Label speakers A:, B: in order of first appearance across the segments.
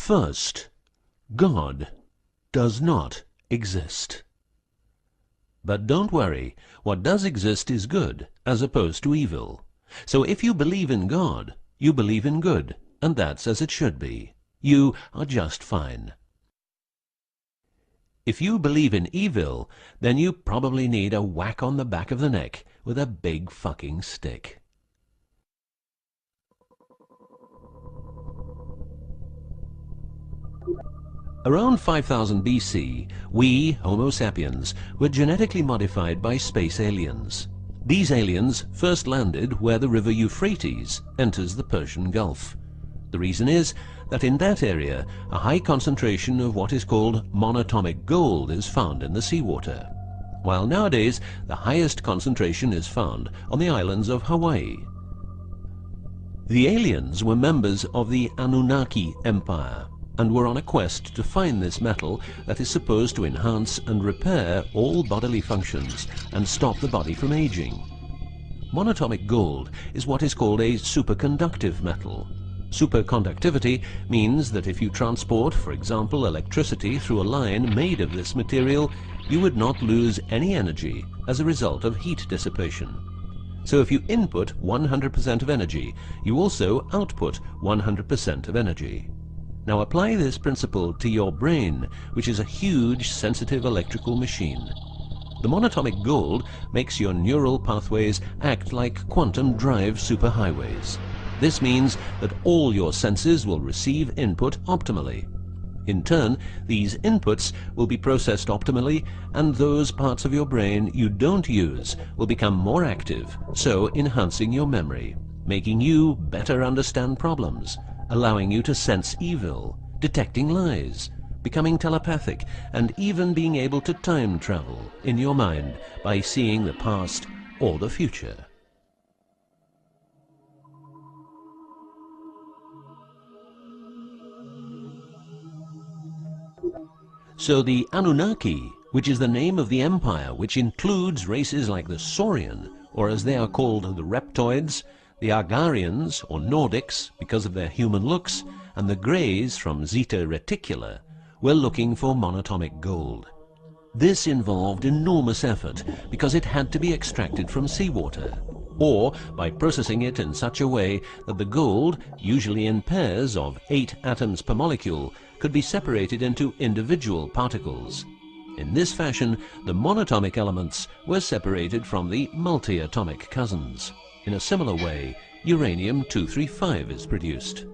A: First, God does not exist. But don't worry, what does exist is good, as opposed to evil. So if you believe in God, you believe in good, and that's as it should be. You are just fine. If you believe in evil, then you probably need a whack on the back of the neck with a big fucking stick. Around 5000 BC, we, Homo sapiens, were genetically modified by space aliens. These aliens first landed where the river Euphrates enters the Persian Gulf. The reason is that in that area, a high concentration of what is called monatomic gold is found in the seawater, while nowadays the highest concentration is found on the islands of Hawaii. The aliens were members of the Anunnaki Empire, and were on a quest to find this metal that is supposed to enhance and repair all bodily functions and stop the body from aging. Monatomic gold is what is called a superconductive metal. Superconductivity means that if you transport, for example, electricity through a line made of this material, you would not lose any energy as a result of heat dissipation. So if you input 100% of energy, you also output 100% of energy. Now apply this principle to your brain, which is a huge, sensitive electrical machine. The monatomic gold makes your neural pathways act like quantum drive superhighways. This means that all your senses will receive input optimally. In turn, these inputs will be processed optimally, and those parts of your brain you don't use will become more active, so enhancing your memory, making you better understand problems, allowing you to sense evil, detecting lies, becoming telepathic, and even being able to time travel in your mind by seeing the past or the future. So the Anunnaki, which is the name of the empire which includes races like the Saurian, or as they are called the Reptoids, the Argarians, or Nordics, because of their human looks, and the Greys from Zeta Reticula, were looking for monatomic gold. This involved enormous effort because it had to be extracted from seawater, or by processing it in such a way that the gold, usually in pairs of 8 atoms per molecule, could be separated into individual particles. In this fashion, the monatomic elements were separated from the multi-atomic cousins. In a similar way, uranium-235 is produced.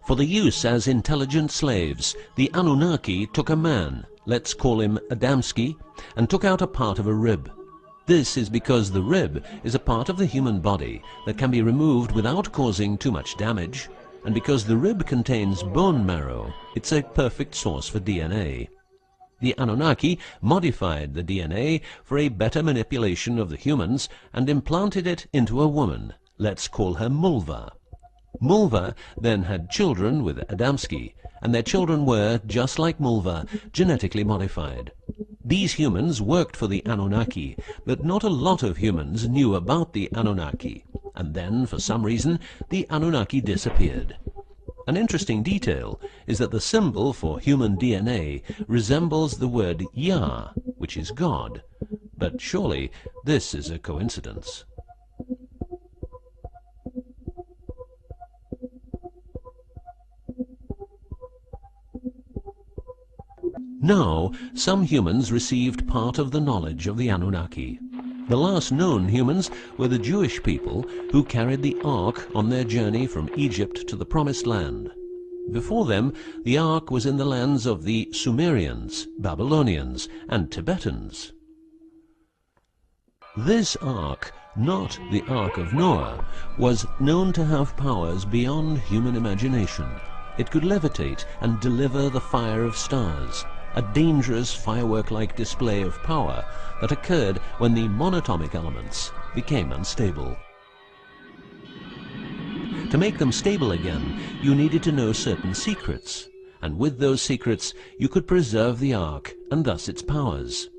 A: For the use as intelligent slaves, the Anunnaki took a man, let's call him Adamski, and took out a part of a rib. This is because the rib is a part of the human body that can be removed without causing too much damage, and because the rib contains bone marrow, it's a perfect source for DNA. The Anunnaki modified the DNA for a better manipulation of the humans and implanted it into a woman, let's call her Mulva. Mulva then had children with Adamski, and their children were, just like Mulva, genetically modified. These humans worked for the Anunnaki, but not a lot of humans knew about the Anunnaki, and then, for some reason, the Anunnaki disappeared. An interesting detail is that the symbol for human DNA resembles the word Yah, which is God, but surely this is a coincidence. Now, some humans received part of the knowledge of the Anunnaki. The last known humans were the Jewish people who carried the Ark on their journey from Egypt to the Promised Land. Before them, the Ark was in the lands of the Sumerians, Babylonians, and Tibetans. This Ark, not the Ark of Noah, was known to have powers beyond human imagination. It could levitate and deliver the fire of stars, a dangerous firework-like display of power that occurred when the monatomic elements became unstable. To make them stable again, you needed to know certain secrets, and with those secrets you could preserve the Ark and thus its powers.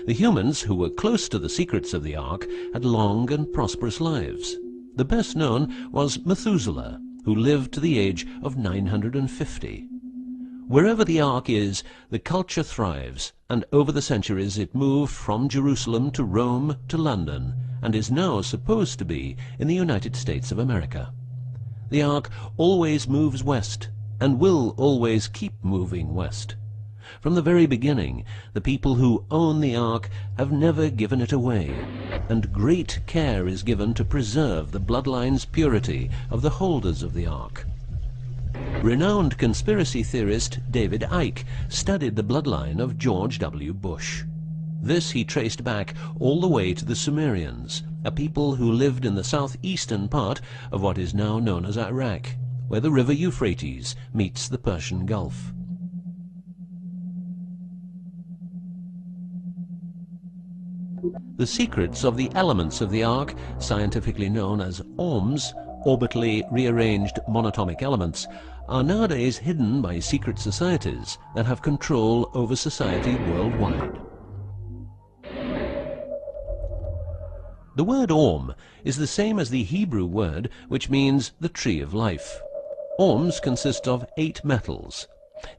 A: The humans who were close to the secrets of the Ark had long and prosperous lives. The best known was Methuselah, who lived to the age of 950. Wherever the Ark is, the culture thrives, and over the centuries it moved from Jerusalem to Rome to London, and is now supposed to be in the United States of America. The Ark always moves west, and will always keep moving west. From the very beginning, the people who own the Ark have never given it away, and great care is given to preserve the bloodline's purity of the holders of the Ark. Renowned conspiracy theorist David Icke studied the bloodline of George W. Bush. This he traced back all the way to the Sumerians, a people who lived in the southeastern part of what is now known as Iraq, where the river Euphrates meets the Persian Gulf. The secrets of the elements of the Ark, scientifically known as ORMs, orbitally rearranged monatomic elements, are nowadays hidden by secret societies that have control over society worldwide. The word ORM is the same as the Hebrew word which means the tree of life. ORMs consist of 8 metals.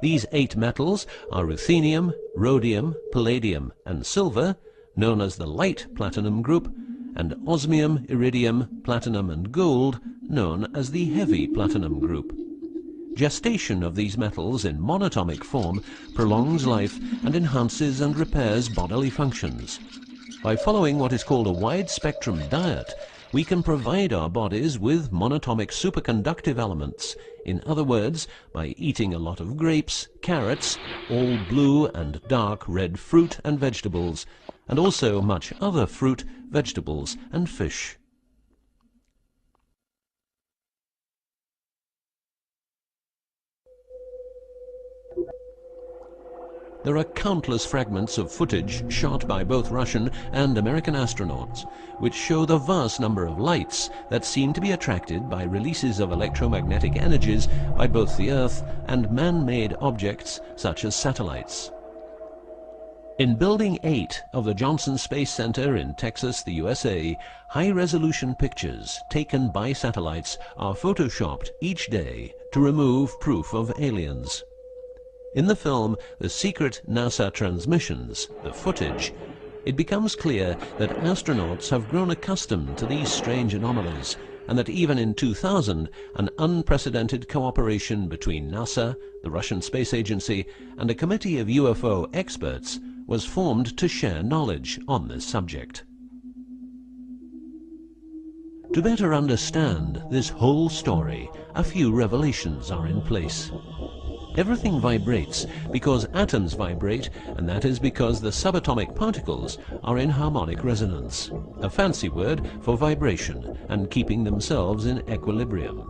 A: These 8 metals are ruthenium, rhodium, palladium, and silver, known as the light platinum group, and osmium, iridium, platinum, and gold, known as the heavy platinum group. Gestation of these metals in monatomic form prolongs life and enhances and repairs bodily functions. By following what is called a wide-spectrum diet, we can provide our bodies with monatomic superconductive elements. In other words, by eating a lot of grapes, carrots, all blue and dark red fruit and vegetables, and also much other fruit, vegetables, and fish. There are countless fragments of footage shot by both Russian and American astronauts, which show the vast number of lights that seem to be attracted by releases of electromagnetic energies by both the Earth and man-made objects such as satellites. In Building 8 of the Johnson Space Center in Texas, the USA, high-resolution pictures taken by satellites are photoshopped each day to remove proof of aliens. In the film The Secret NASA Transmissions, the footage, it becomes clear that astronauts have grown accustomed to these strange anomalies, and that even in 2000, an unprecedented cooperation between NASA, the Russian Space Agency, and a committee of UFO experts was formed to share knowledge on this subject. To better understand this whole story, a few revelations are in place. Everything vibrates because atoms vibrate, and that is because the subatomic particles are in harmonic resonance, a fancy word for vibration and keeping themselves in equilibrium.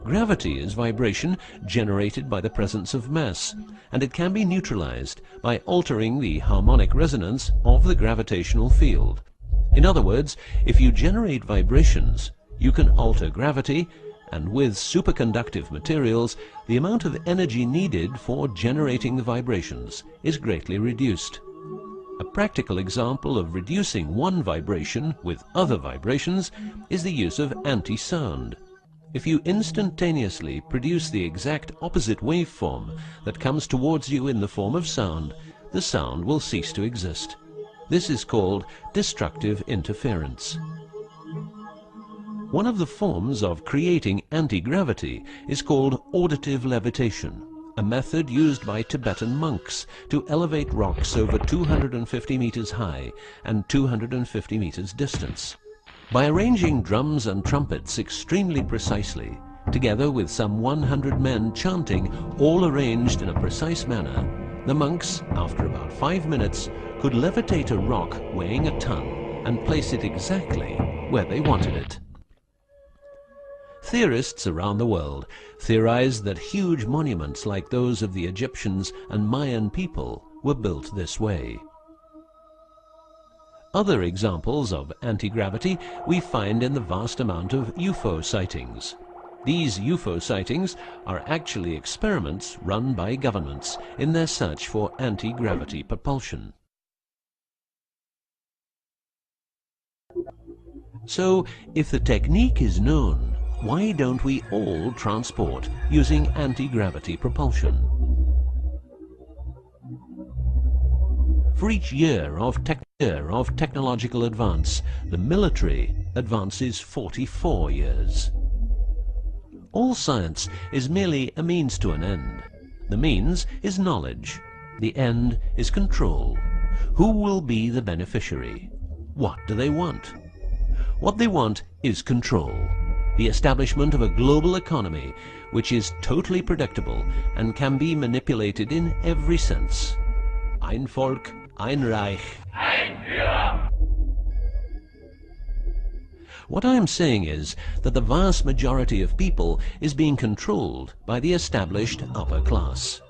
A: Gravity is vibration generated by the presence of mass, and it can be neutralized by altering the harmonic resonance of the gravitational field. In other words, if you generate vibrations, you can alter gravity, and with superconductive materials, the amount of energy needed for generating the vibrations is greatly reduced. A practical example of reducing one vibration with other vibrations is the use of anti-sound. If you instantaneously produce the exact opposite waveform that comes towards you in the form of sound, the sound will cease to exist. This is called destructive interference. One of the forms of creating anti-gravity is called auditive levitation, a method used by Tibetan monks to elevate rocks over 250 meters high and 250 meters distance. By arranging drums and trumpets extremely precisely, together with some 100 men chanting, all arranged in a precise manner, the monks, after about 5 minutes, could levitate a rock weighing a ton and place it exactly where they wanted it. Theorists around the world theorize that huge monuments like those of the Egyptians and Mayan people were built this way. Other examples of anti-gravity we find in the vast amount of UFO sightings. These UFO sightings are actually experiments run by governments in their search for anti-gravity propulsion. So, if the technique is known, why don't we all transport using anti-gravity propulsion? For each year of technological advance, the military advances 44 years. All science is merely a means to an end. The means is knowledge. The end is control. Who will be the beneficiary? What do they want? What they want is control. The establishment of a global economy which is totally predictable and can be manipulated in every sense. Ein Volk, ein Reich, ein Führer. What I am saying is that the vast majority of people is being controlled by the established upper class.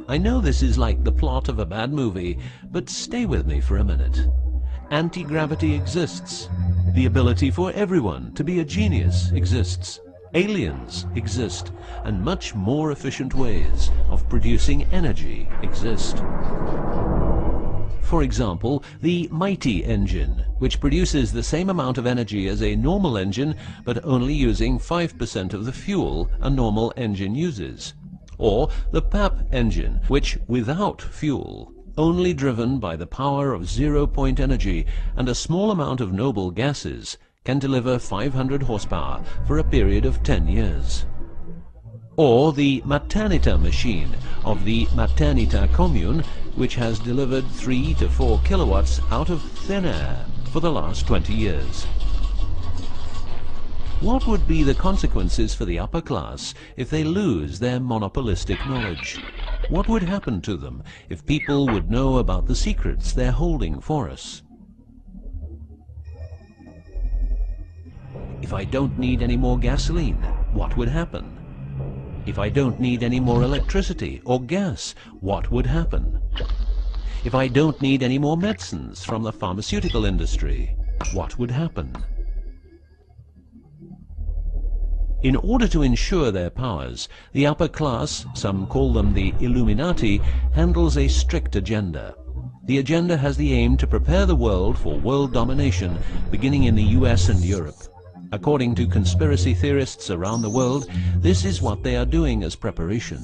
A: I know this is like the plot of a bad movie, but stay with me for a minute. Anti-gravity exists. The ability for everyone to be a genius exists. Aliens exist, and much more efficient ways of producing energy exist. For example, the mighty engine, which produces the same amount of energy as a normal engine, but only using 5% of the fuel a normal engine uses. Or the PAP engine, which, without fuel, only driven by the power of zero-point energy and a small amount of noble gases, can deliver 500 horsepower for a period of 10 years. Or the Maternita machine of the Maternita commune, which has delivered 3 to 4 kilowatts out of thin air for the last 20 years. What would be the consequences for the upper class if they lose their monopolistic knowledge? What would happen to them if people would know about the secrets they're holding for us? If I don't need any more gasoline, what would happen? If I don't need any more electricity or gas, what would happen? If I don't need any more medicines from the pharmaceutical industry, what would happen? In order to ensure their powers, the upper class, some call them the Illuminati, handles a strict agenda. The agenda has the aim to prepare the world for world domination, beginning in the US and Europe. According to conspiracy theorists around the world, this is what they are doing as preparation.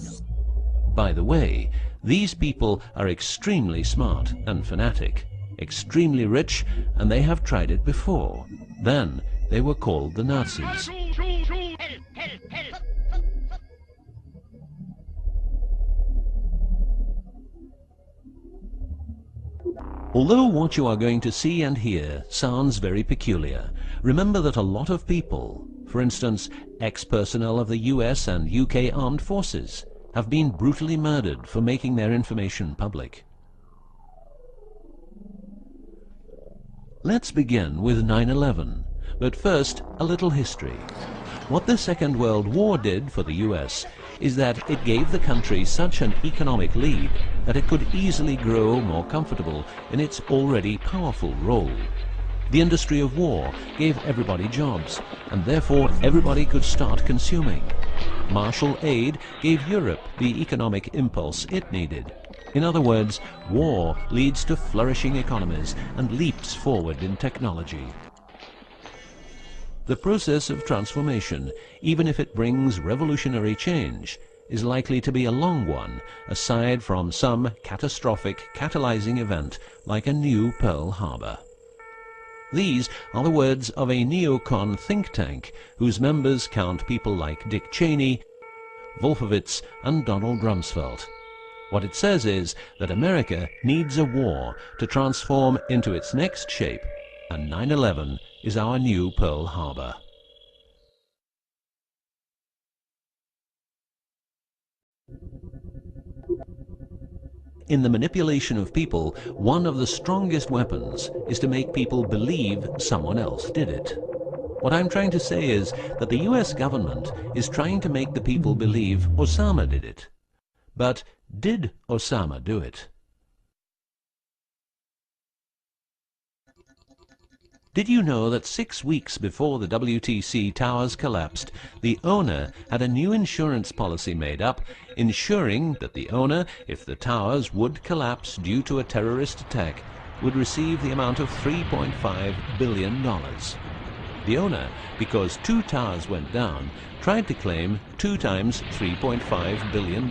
A: By the way, these people are extremely smart and fanatic, extremely rich, and they have tried it before. Then they were called the Nazis. Although what you are going to see and hear sounds very peculiar, remember that a lot of people, for instance, ex-personnel of the US and UK armed forces, have been brutally murdered for making their information public. Let's begin with 9/11, but first a little history. What the Second World War did for the US is that it gave the country such an economic lead that it could easily grow more comfortable in its already powerful role. The industry of war gave everybody jobs, and therefore everybody could start consuming. Marshall aid gave Europe the economic impulse it needed. In other words, war leads to flourishing economies and leaps forward in technology. The process of transformation, even if it brings revolutionary change, is likely to be a long one, aside from some catastrophic catalyzing event like a new Pearl Harbor. These are the words of a neocon think tank whose members count people like Dick Cheney, Wolfowitz, and Donald Rumsfeld. What it says is that America needs a war to transform into its next shape, and 9/11 is our new Pearl Harbor. In the manipulation of people, one of the strongest weapons is to make people believe someone else did it. What I'm trying to say is that the US government is trying to make the people believe Osama did it. But did Osama do it? Did you know that 6 weeks before the WTC towers collapsed, the owner had a new insurance policy made up, ensuring that the owner, if the towers would collapse due to a terrorist attack, would receive the amount of $3.5 billion. The owner, because 2 towers went down, tried to claim 2 times $3.5 billion,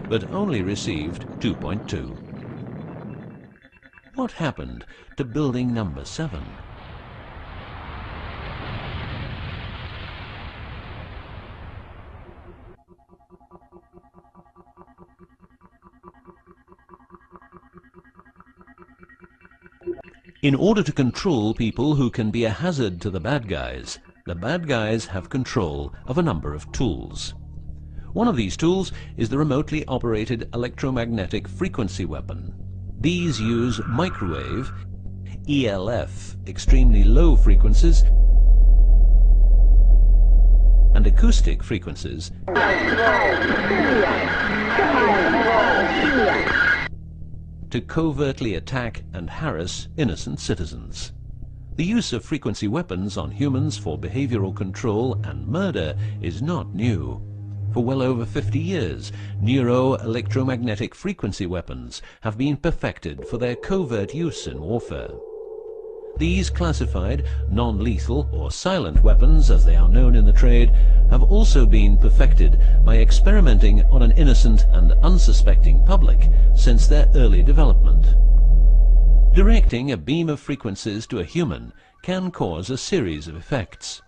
A: but only received 2.2. What happened to building number 7? In order to control people who can be a hazard to the bad guys have control of a number of tools. One of these tools is the remotely operated electromagnetic frequency weapon. These use microwave, ELF, extremely low frequencies, and acoustic frequencies to covertly attack and harass innocent citizens. The use of frequency weapons on humans for behavioral control and murder is not new. For well over 50 years, neuro-electromagnetic frequency weapons have been perfected for their covert use in warfare. These classified, non-lethal or silent weapons, as they are known in the trade, have also been perfected by experimenting on an innocent and unsuspecting public since their early development. Directing a beam of frequencies to a human can cause a series of effects.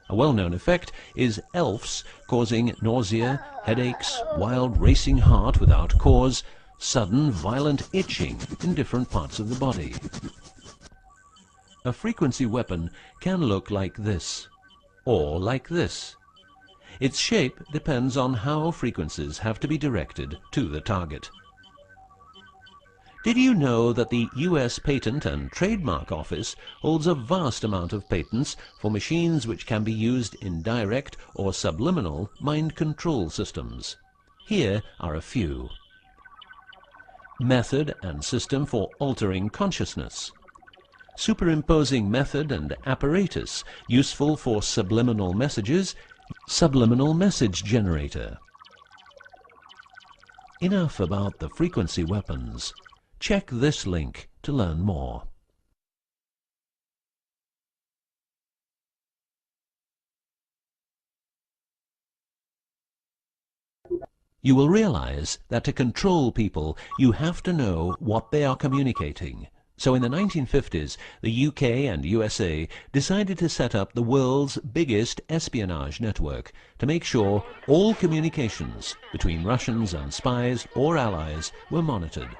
A: A well-known effect is ELFs causing nausea, headaches, wild racing heart without cause, sudden violent itching in different parts of the body. A frequency weapon can look like this, or like this. Its shape depends on how frequencies have to be directed to the target. Did you know that the US Patent and Trademark Office holds a vast amount of patents for machines which can be used in direct or subliminal mind control systems? Here are a few. Method and system for altering consciousness. Superimposing method and apparatus useful for subliminal messages, subliminal message generator. Enough about the frequency weapons. Check this link to learn more. You will realize that to control people, you have to know what they are communicating. So in the 1950s, the UK and USA decided to set up the world's biggest espionage network to make sure all communications between Russians and spies or allies were monitored.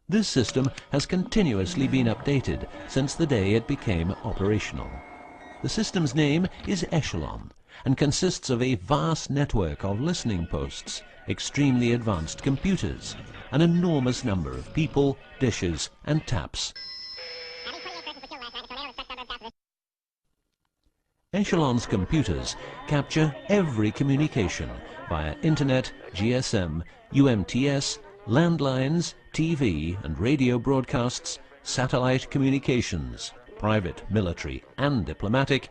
A: This system has continuously been updated since the day it became operational. The system's name is Echelon and consists of a vast network of listening posts, extremely advanced computers, an enormous number of people, dishes, and taps. Echelon's computers capture every communication via Internet, GSM, UMTS, landlines, TV and radio broadcasts, satellite communications, private, military, and diplomatic,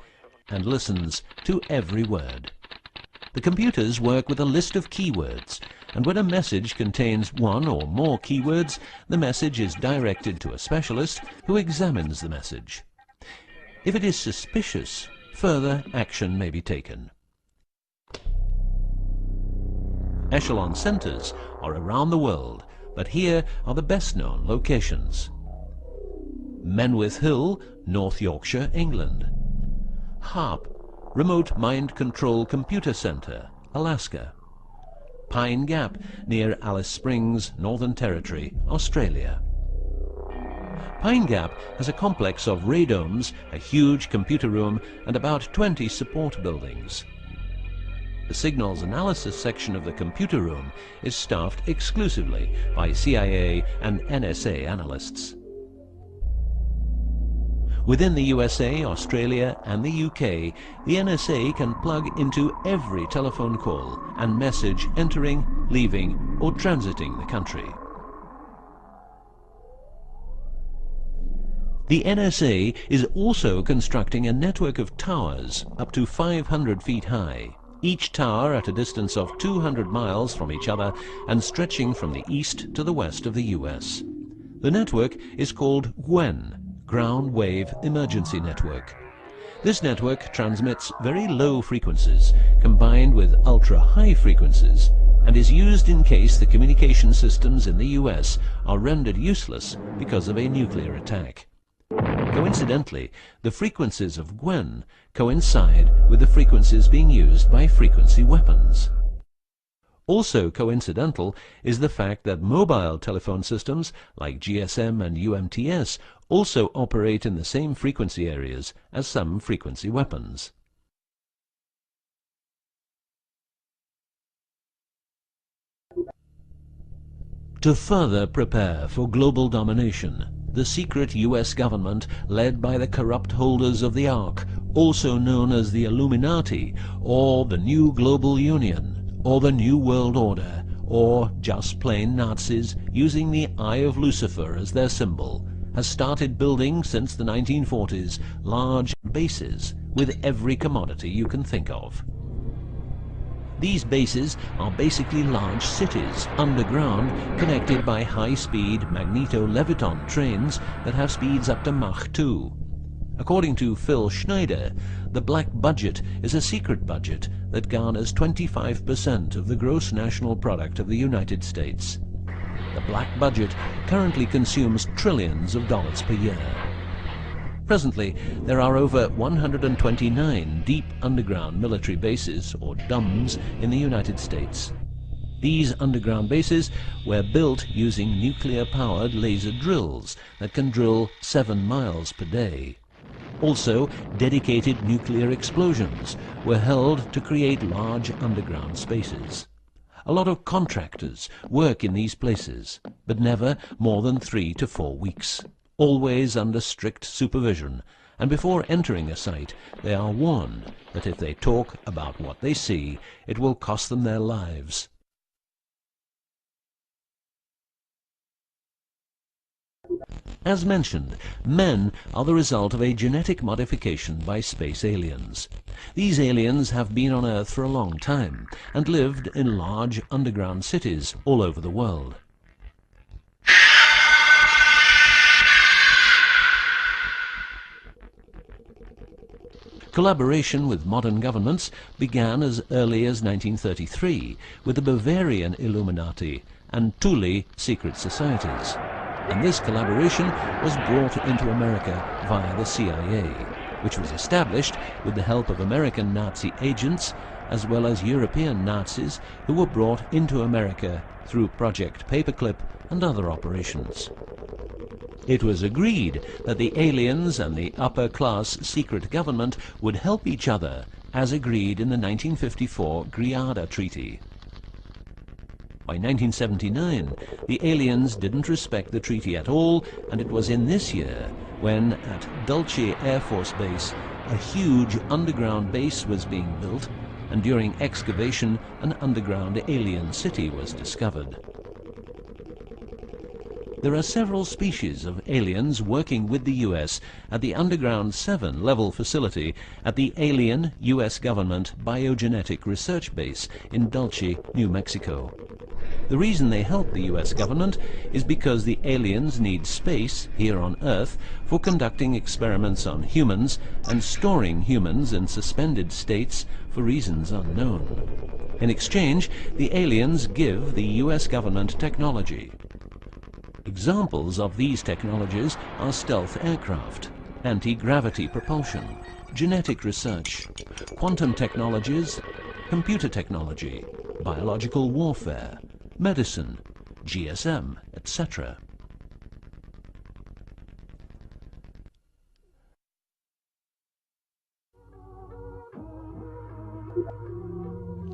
A: and listens to every word. The computers work with a list of keywords, and when a message contains one or more keywords, the message is directed to a specialist who examines the message. If it is suspicious, further action may be taken. Echelon centers are around the world, but here are the best-known locations. Menwith Hill, North Yorkshire, England. HARP, Remote Mind Control Computer Center, Alaska. Pine Gap, near Alice Springs, Northern Territory, Australia. Pine Gap has a complex of radomes, a huge computer room, and about 20 support buildings. The signals analysis section of the computer room is staffed exclusively by CIA and NSA analysts. Within the USA, Australia, and the UK, the NSA can plug into every telephone call and message entering, leaving, or transiting the country. The NSA is also constructing a network of towers up to 500 feet high, each tower at a distance of 200 miles from each other and stretching from the east to the west of the US. The network is called GWEN, Ground Wave Emergency Network. This network transmits very low frequencies combined with ultra-high frequencies and is used in case the communication systems in the US are rendered useless because of a nuclear attack. Coincidentally, the frequencies of Gwen coincide with the frequencies being used by frequency weapons. Also coincidental is the fact that mobile telephone systems like GSM and UMTS also operate in the same frequency areas as some frequency weapons. To further prepare for global domination, the secret US government, led by the corrupt holders of the Ark, also known as the Illuminati, or the New Global Union, or the New World Order, or just plain Nazis using the Eye of Lucifer as their symbol, has started building since the 1940s large bases with every commodity you can think of. These bases are basically large cities underground, connected by high-speed magneto-leviton trains that have speeds up to Mach 2. According to Phil Schneider, the black budget is a secret budget that garners 25% of the gross national product of the United States. The black budget currently consumes trillions of dollars per year. Presently, there are over 129 deep underground military bases, or DUMBs, in the United States. These underground bases were built using nuclear-powered laser drills that can drill 7 miles per day. Also, dedicated nuclear explosions were held to create large underground spaces. A lot of contractors work in these places, but never more than 3 to 4 weeks. Always under strict supervision, and before entering a site they are warned that if they talk about what they see, it will cost them their lives. As mentioned, men are the result of a genetic modification by space aliens. These aliens have been on Earth for a long time and lived in large underground cities all over the world. Collaboration with modern governments began as early as 1933 with the Bavarian Illuminati and Thule secret societies, and this collaboration was brought into America via the CIA, which was established with the help of American Nazi agents as well as European Nazis who were brought into America through Project Paperclip and other operations. It was agreed that the aliens and the upper-class secret government would help each other, as agreed in the 1954 Greada Treaty. By 1979, the aliens didn't respect the treaty at all, and it was in this year when, at Dulce Air Force Base, a huge underground base was being built, and during excavation, an underground alien city was discovered. There are several species of aliens working with the US at the Underground 7 level facility at the Alien US Government Biogenetic Research Base in Dulce, New Mexico. The reason they help the US government is because the aliens need space here on Earth for conducting experiments on humans and storing humans in suspended states for reasons unknown. In exchange, the aliens give the US government technology. Examples of these technologies are stealth aircraft, anti-gravity propulsion, genetic research, quantum technologies, computer technology, biological warfare, medicine, GSM, etc.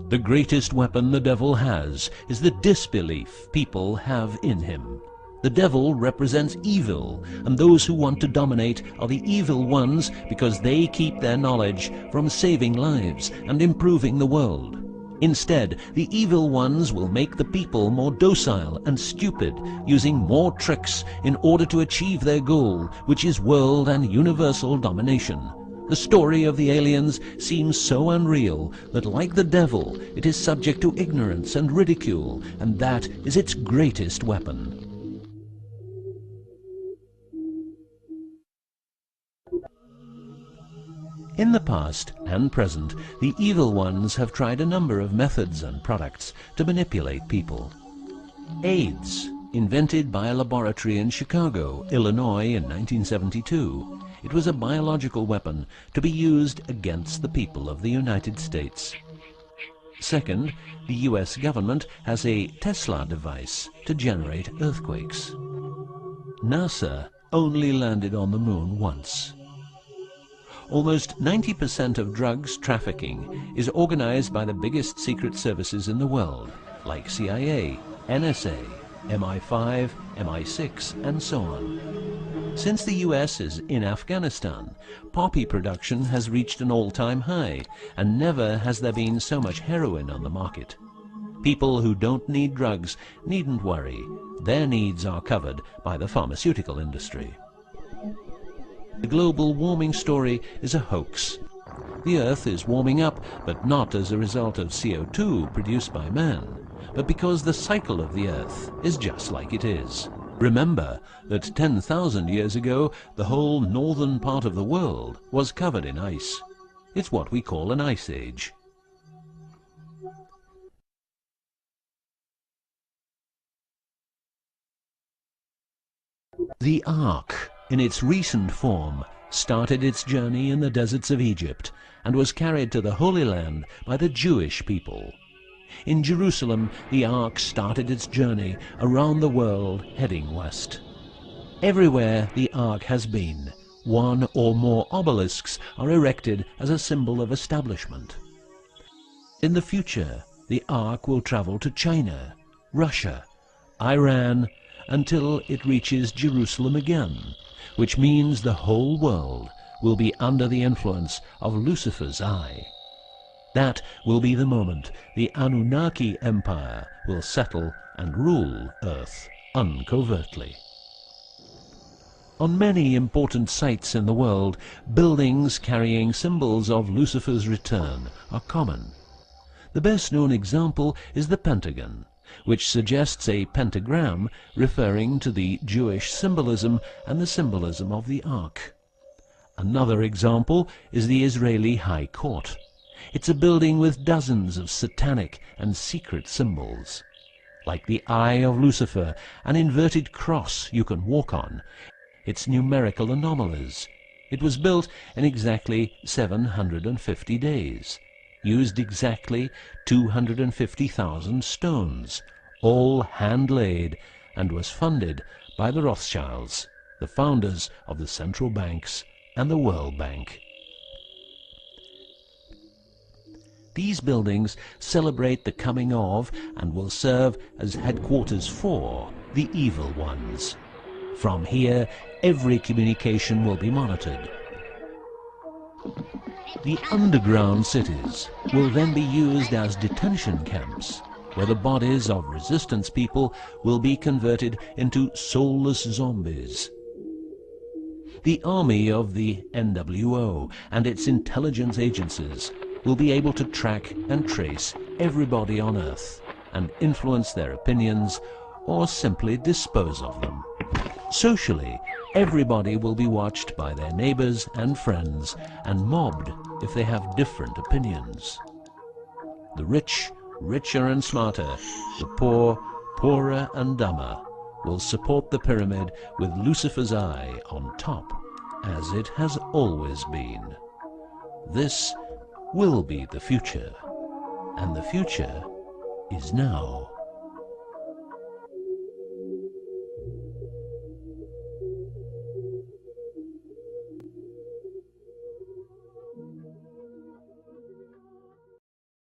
A: The greatest weapon the devil has is the disbelief people have in him. The devil represents evil, and those who want to dominate are the evil ones because they keep their knowledge from saving lives and improving the world. Instead, the evil ones will make the people more docile and stupid, using more tricks in order to achieve their goal, which is world and universal domination. The story of the aliens seems so unreal that, like the devil, it is subject to ignorance and ridicule, and that is its greatest weapon. In the past and present, the evil ones have tried a number of methods and products to manipulate people. AIDS, invented by a laboratory in Chicago, Illinois in 1972. It was a biological weapon to be used against the people of the United States. Second, the US government has a Tesla device to generate earthquakes. NASA only landed on the moon once. Almost 90% of drugs trafficking is organized by the biggest secret services in the world, like CIA, NSA, MI5, MI6, and so on. Since the US is in Afghanistan, poppy production has reached an all-time high, and never has there been so much heroin on the market. People who don't need drugs needn't worry. Their needs are covered by the pharmaceutical industry. The global warming story is a hoax. The Earth is warming up, but not as a result of CO2 produced by man, but because the cycle of the Earth is just like it is. Remember that 10,000 years ago, the whole northern part of the world was covered in ice. It's what we call an ice age. The Ark, in its recent form, started its journey in the deserts of Egypt and was carried to the Holy Land by the Jewish people. In Jerusalem, the Ark started its journey around the world heading west. Everywhere the Ark has been, one or more obelisks are erected as a symbol of establishment. In the future, the Ark will travel to China, Russia, Iran, until it reaches Jerusalem again, which means the whole world will be under the influence of Lucifer's eye. That will be the moment the Anunnaki Empire will settle and rule Earth uncovertly. On many important sites in the world, buildings carrying symbols of Lucifer's return are common. The best-known example is the Pentagon, which suggests a pentagram referring to the Jewish symbolism and the symbolism of the Ark. Another example is the Israeli High Court. It's a building with dozens of satanic and secret symbols. Like the Eye of Lucifer, an inverted cross you can walk on, its numerical anomalies. It was built in exactly 750 days, used exactly 250,000 stones, all hand-laid, and was funded by the Rothschilds, the founders of the central banks and the World Bank. These buildings celebrate the coming of and will serve as headquarters for the evil ones. From here, every communication will be monitored. The underground cities will then be used as detention camps, where the bodies of resistance people will be converted into soulless zombies. The army of the NWO and its intelligence agencies will be able to track and trace everybody on Earth and influence their opinions or simply dispose of them. Socially, everybody will be watched by their neighbors and friends and mobbed if they have different opinions. The rich, richer and smarter, the poor, poorer and dumber, will support the pyramid with Lucifer's eye on top, as it has always been. This will be the future, and the future is now.